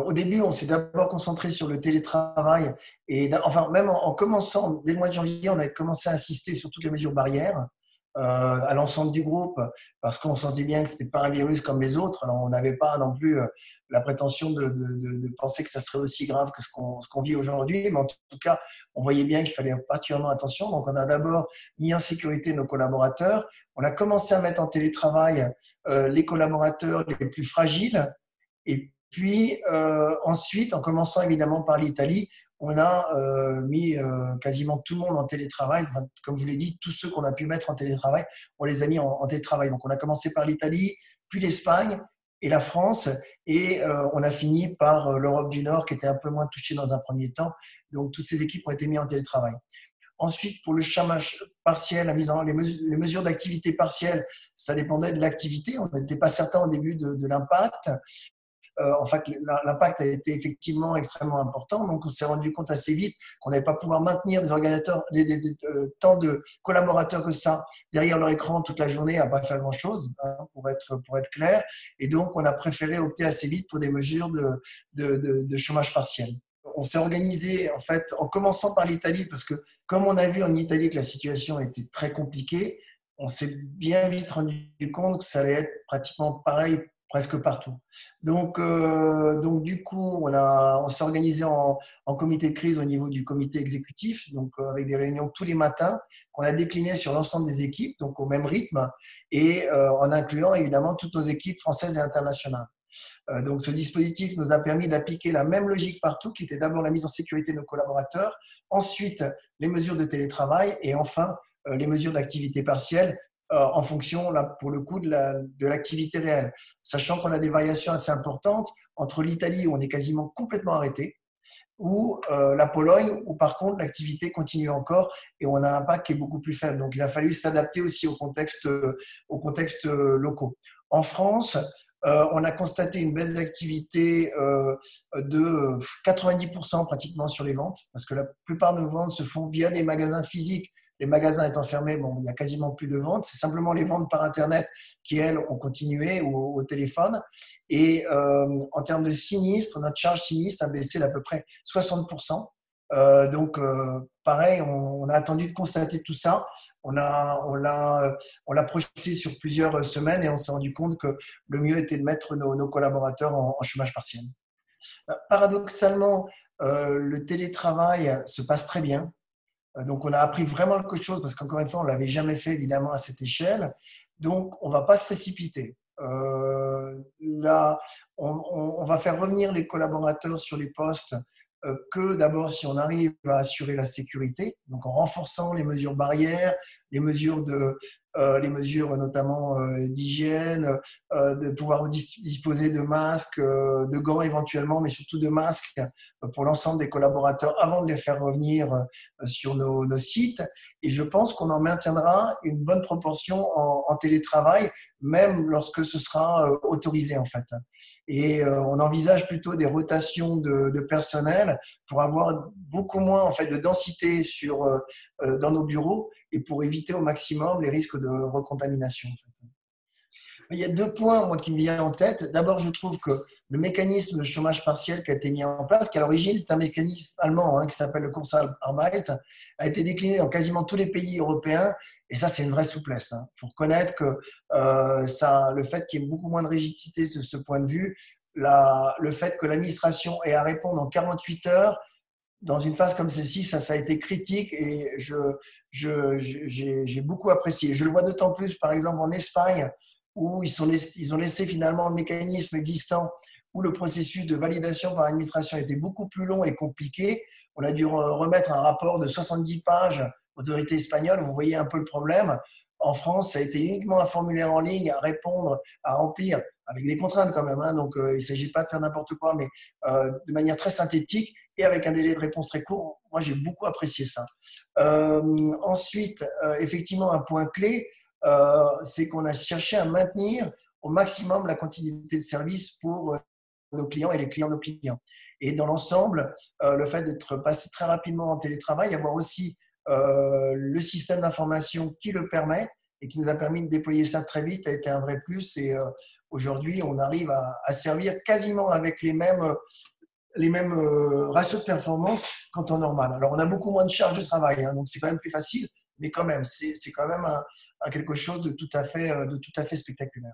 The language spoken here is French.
Au début, on s'est d'abord concentré sur le télétravail et enfin même en commençant dès le mois de janvier, on a commencé à insister sur toutes les mesures barrières à l'ensemble du groupe parce qu'on sentait bien que c'était pas un virus comme les autres. Alors on n'avait pas non plus la prétention de penser que ça serait aussi grave que ce qu'on vit aujourd'hui, mais en tout cas, on voyait bien qu'il fallait particulièrement attention. Donc on a d'abord mis en sécurité nos collaborateurs. On a commencé à mettre en télétravail les collaborateurs les plus fragiles. Et puis ensuite, en commençant évidemment par l'Italie, on a mis quasiment tout le monde en télétravail. Enfin, comme je vous l'ai dit, tous ceux qu'on a pu mettre en télétravail, on les a mis en télétravail. Donc on a commencé par l'Italie, puis l'Espagne et la France, et on a fini par l'Europe du Nord qui était un peu moins touchée dans un premier temps. Donc toutes ces équipes ont été mises en télétravail. Ensuite, pour le chômage partiel, les mesures d'activité partielle, ça dépendait de l'activité. On n'était pas certain au début de l'impact. En fait, l'impact a été effectivement extrêmement important. Donc, on s'est rendu compte assez vite qu'on n'allait pas pouvoir maintenir des organisateurs, tant de collaborateurs que ça derrière leur écran toute la journée à pas faire grand-chose, hein, pour être clair. Et donc, on a préféré opter assez vite pour des mesures de chômage partiel. On s'est organisé en fait en commençant par l'Italie parce que comme on a vu en Italie que la situation était très compliquée, on s'est bien vite rendu compte que ça allait être pratiquement pareil presque partout. Donc du coup, on s'est organisé en comité de crise au niveau du comité exécutif, donc avec des réunions tous les matins qu'on a déclinées sur l'ensemble des équipes, donc au même rythme, et en incluant évidemment toutes nos équipes françaises et internationales. Donc ce dispositif nous a permis d'appliquer la même logique partout, qui était d'abord la mise en sécurité de nos collaborateurs, ensuite les mesures de télétravail et enfin les mesures d'activité partielle en fonction, là, pour le coup, de l'activité réelle. Sachant qu'on a des variations assez importantes entre l'Italie, où on est quasiment complètement arrêté, ou la Pologne, où par contre l'activité continue encore et on a un impact qui est beaucoup plus faible. Donc il a fallu s'adapter aussi au contexte locaux. En France, on a constaté une baisse d'activité de 90% pratiquement sur les ventes, parce que la plupart de nos ventes se font via des magasins physiques. Les magasins étant fermés, bon, il n'y a quasiment plus de ventes. C'est simplement les ventes par Internet qui, elles, ont continué ou au téléphone. Et en termes de sinistres, notre charge sinistre a baissé d'à peu près 60%. Pareil, on a attendu de constater tout ça. On l'a projeté sur plusieurs semaines et on s'est rendu compte que le mieux était de mettre nos collaborateurs en chômage partiel. Paradoxalement, le télétravail se passe très bien. Donc, on a appris vraiment quelque chose parce qu'encore une fois, on ne l'avait jamais fait évidemment à cette échelle. Donc, on ne va pas se précipiter. Là, on va faire revenir les collaborateurs sur les postes que d'abord si on arrive à assurer la sécurité, donc en renforçant les mesures barrières, les mesures notamment d'hygiène, de pouvoir disposer de masques, de gants éventuellement, mais surtout de masques pour l'ensemble des collaborateurs avant de les faire revenir sur nos sites. Et je pense qu'on en maintiendra une bonne proportion en télétravail, même lorsque ce sera autorisé en fait. Et on envisage plutôt des rotations de personnel pour avoir beaucoup moins en fait de densité dans nos bureaux et pour éviter au maximum les risques de recontamination. En fait. Il y a deux points moi, qui me viennent en tête. D'abord, je trouve que le mécanisme de chômage partiel qui a été mis en place, qui à l'origine est un mécanisme allemand qui s'appelle le Kurzarbeit, a été décliné dans quasiment tous les pays européens. Et ça, c'est une vraie souplesse. Il faut reconnaître que le fait qu'il y ait beaucoup moins de rigidité de ce point de vue, le fait que l'administration ait à répondre en 48 heures, dans une phase comme celle-ci, ça a été critique et j'ai beaucoup apprécié. Je le vois d'autant plus, par exemple, en Espagne, où ils ont laissé finalement le mécanisme existant, où le processus de validation par l'administration était beaucoup plus long et compliqué. On a dû remettre un rapport de 70 pages aux autorités espagnoles. Vous voyez un peu le problème. En France, ça a été uniquement un formulaire en ligne à répondre, à remplir, avec des contraintes quand même. Donc, il ne s'agit pas de faire n'importe quoi, mais de manière très synthétique et avec un délai de réponse très court. Moi, j'ai beaucoup apprécié ça. Ensuite, effectivement, un point clé, c'est qu'on a cherché à maintenir au maximum la continuité de service pour nos clients et les clients de nos clients. Et dans l'ensemble, le fait d'être passé très rapidement en télétravail, avoir aussi le système d'information qui le permet et qui nous a permis de déployer ça très vite a été un vrai plus. Et aujourd'hui, on arrive à servir quasiment avec les mêmes ratios de performance qu'en temps normal. Alors, on a beaucoup moins de charges de travail, hein, donc c'est quand même plus facile, mais quand même, c'est quand même quelque chose de tout à fait spectaculaire.